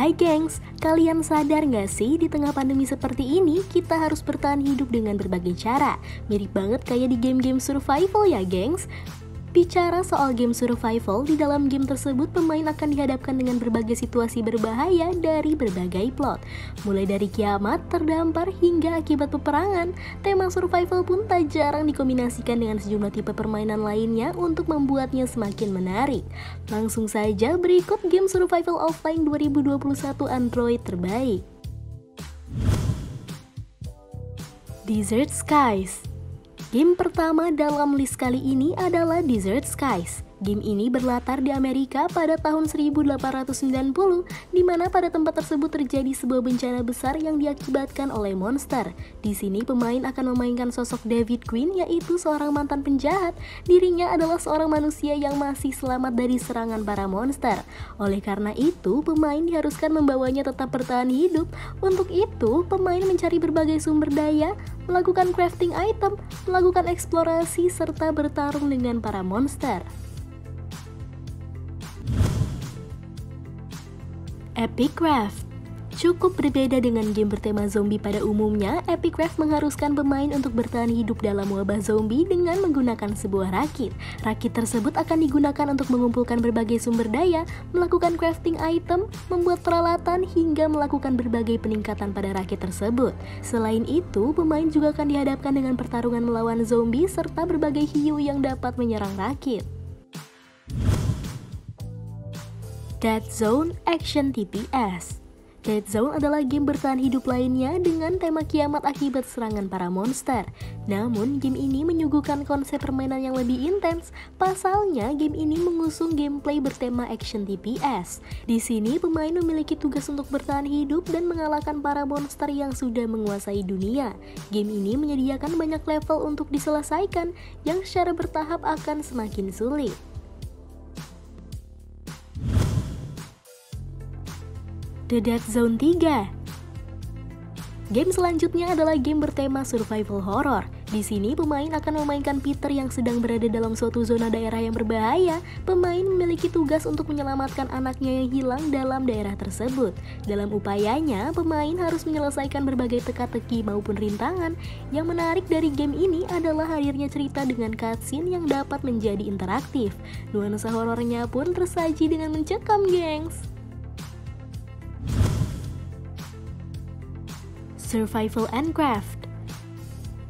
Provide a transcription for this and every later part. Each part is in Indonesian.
Hai gengs, kalian sadar nggak sih di tengah pandemi seperti ini kita harus bertahan hidup dengan berbagai cara. Mirip banget kayak di game-game survival ya gengs. Bicara soal game survival, di dalam game tersebut pemain akan dihadapkan dengan berbagai situasi berbahaya dari berbagai plot. Mulai dari kiamat, terdampar, hingga akibat peperangan. Tema survival pun tak jarang dikombinasikan dengan sejumlah tipe permainan lainnya untuk membuatnya semakin menarik. Langsung saja berikut game survival offline 2021 Android terbaik. Desert Skies. Game pertama dalam list kali ini adalah Desert Skies. Game ini berlatar di Amerika pada tahun 1890, di mana pada tempat tersebut terjadi sebuah bencana besar yang diakibatkan oleh monster. Di sini pemain akan memainkan sosok David Quinn, yaitu seorang mantan penjahat. Dirinya adalah seorang manusia yang masih selamat dari serangan para monster. Oleh karena itu, pemain diharuskan membawanya tetap bertahan hidup. Untuk itu, pemain mencari berbagai sumber daya, melakukan crafting item, melakukan eksplorasi, serta bertarung dengan para monster. Epic Craft. Cukup berbeda dengan game bertema zombie pada umumnya, Epic Craft mengharuskan pemain untuk bertahan hidup dalam wabah zombie dengan menggunakan sebuah rakit. Rakit tersebut akan digunakan untuk mengumpulkan berbagai sumber daya, melakukan crafting item, membuat peralatan, hingga melakukan berbagai peningkatan pada rakit tersebut. Selain itu, pemain juga akan dihadapkan dengan pertarungan melawan zombie serta berbagai hiu yang dapat menyerang rakit. Dead Zone Action TPS. Dead Zone adalah game bertahan hidup lainnya dengan tema kiamat akibat serangan para monster. Namun, game ini menyuguhkan konsep permainan yang lebih intens. Pasalnya, game ini mengusung gameplay bertema action TPS. Di sini, pemain memiliki tugas untuk bertahan hidup dan mengalahkan para monster yang sudah menguasai dunia. Game ini menyediakan banyak level untuk diselesaikan, yang secara bertahap akan semakin sulit. The Dead Zone 3. Game selanjutnya adalah game bertema survival horror. Di sini pemain akan memainkan Peter yang sedang berada dalam suatu zona daerah yang berbahaya. Pemain memiliki tugas untuk menyelamatkan anaknya yang hilang dalam daerah tersebut. Dalam upayanya, pemain harus menyelesaikan berbagai teka-teki maupun rintangan. Yang menarik dari game ini adalah hadirnya cerita dengan cutscene yang dapat menjadi interaktif. Nuansa horornya pun tersaji dengan mencekam, gengs. Survival and Craft.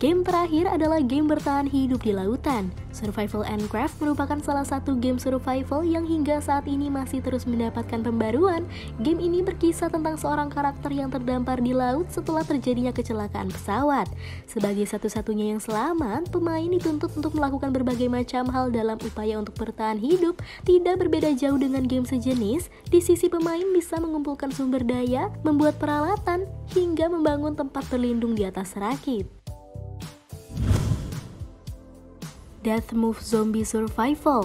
Game terakhir adalah game bertahan hidup di lautan. Survival and Craft merupakan salah satu game survival yang hingga saat ini masih terus mendapatkan pembaruan. Game ini berkisah tentang seorang karakter yang terdampar di laut setelah terjadinya kecelakaan pesawat. Sebagai satu-satunya yang selamat, pemain dituntut untuk melakukan berbagai macam hal dalam upaya untuk bertahan hidup. Tidak berbeda jauh dengan game sejenis, di sisi pemain bisa mengumpulkan sumber daya, membuat peralatan, hingga membangun tempat berlindung di atas rakit. Death Move Zombie Survival.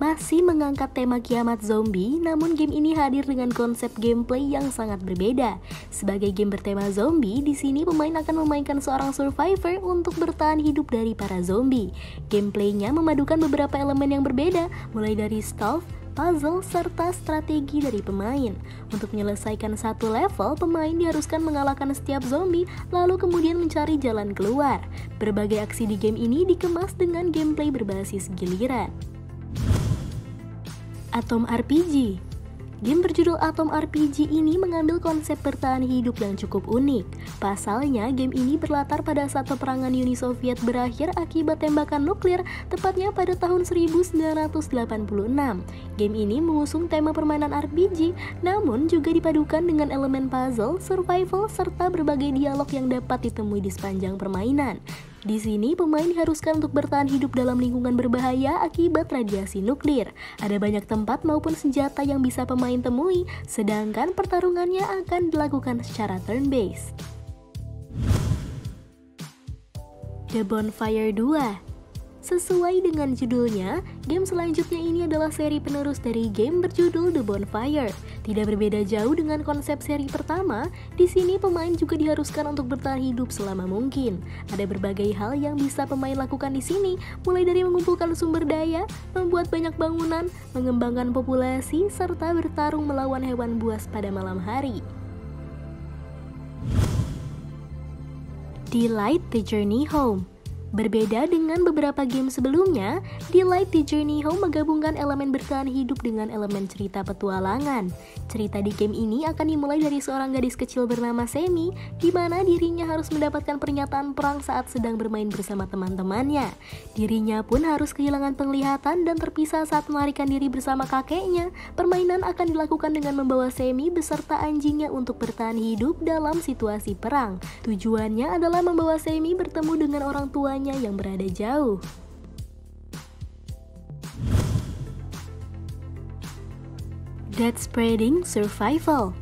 Masih mengangkat tema kiamat zombie, namun game ini hadir dengan konsep gameplay yang sangat berbeda. Sebagai game bertema zombie, di sini pemain akan memainkan seorang survivor untuk bertahan hidup dari para zombie. Gameplaynya memadukan beberapa elemen yang berbeda, mulai dari stealth, puzzle, serta strategi dari pemain. Untuk menyelesaikan satu level, pemain diharuskan mengalahkan setiap zombie, lalu kemudian mencari jalan keluar. Berbagai aksi di game ini dikemas dengan gameplay berbasis giliran. Atom RPG. Game berjudul Atom RPG ini mengambil konsep bertahan hidup yang cukup unik. Pasalnya, game ini berlatar pada saat peperangan Uni Soviet berakhir akibat tembakan nuklir, tepatnya pada tahun 1986. Game ini mengusung tema permainan RPG, namun juga dipadukan dengan elemen puzzle, survival, serta berbagai dialog yang dapat ditemui di sepanjang permainan. Di sini, pemain diharuskan untuk bertahan hidup dalam lingkungan berbahaya akibat radiasi nuklir. Ada banyak tempat maupun senjata yang bisa pemain temui, sedangkan pertarungannya akan dilakukan secara turn-based. The Bonfire 2. Sesuai dengan judulnya, game selanjutnya ini adalah seri penerus dari game berjudul The Bonfire. Tidak berbeda jauh dengan konsep seri pertama, di sini pemain juga diharuskan untuk bertahan hidup selama mungkin. Ada berbagai hal yang bisa pemain lakukan di sini, mulai dari mengumpulkan sumber daya, membuat banyak bangunan, mengembangkan populasi, serta bertarung melawan hewan buas pada malam hari. Delight the Journey Home. Berbeda dengan beberapa game sebelumnya, Delight the Journey Home menggabungkan elemen bertahan hidup dengan elemen cerita petualangan. Cerita di game ini akan dimulai dari seorang gadis kecil bernama Semi, di mana dirinya harus mendapatkan pernyataan perang saat sedang bermain bersama teman-temannya. Dirinya pun harus kehilangan penglihatan dan terpisah saat melarikan diri bersama kakeknya. Permainan akan dilakukan dengan membawa Semi beserta anjingnya untuk bertahan hidup dalam situasi perang. Tujuannya adalah membawa Semi bertemu dengan orang tua yang berada jauh. Dead Spreading Survival.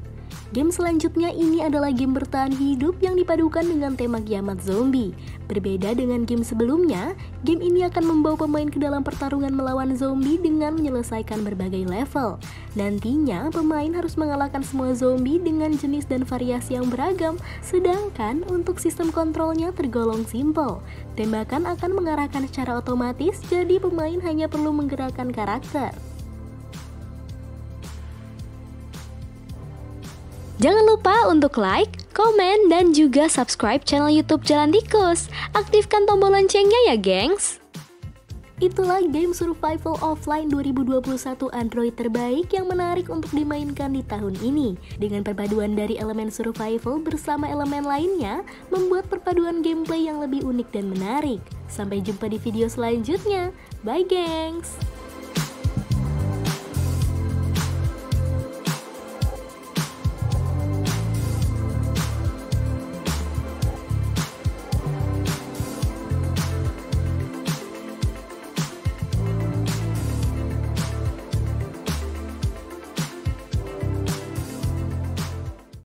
Game selanjutnya ini adalah game bertahan hidup yang dipadukan dengan tema kiamat zombie. Berbeda dengan game sebelumnya, game ini akan membawa pemain ke dalam pertarungan melawan zombie dengan menyelesaikan berbagai level. Nantinya, pemain harus mengalahkan semua zombie dengan jenis dan variasi yang beragam, sedangkan untuk sistem kontrolnya tergolong simple. Tembakan akan mengarahkan secara otomatis, jadi pemain hanya perlu menggerakkan karakter. Jangan lupa untuk like, komen, dan juga subscribe channel YouTube Jalan Tikus. Aktifkan tombol loncengnya ya, gengs! Itulah game survival offline 2021 Android terbaik yang menarik untuk dimainkan di tahun ini. Dengan perpaduan dari elemen survival bersama elemen lainnya, membuat perpaduan gameplay yang lebih unik dan menarik. Sampai jumpa di video selanjutnya. Bye, gengs!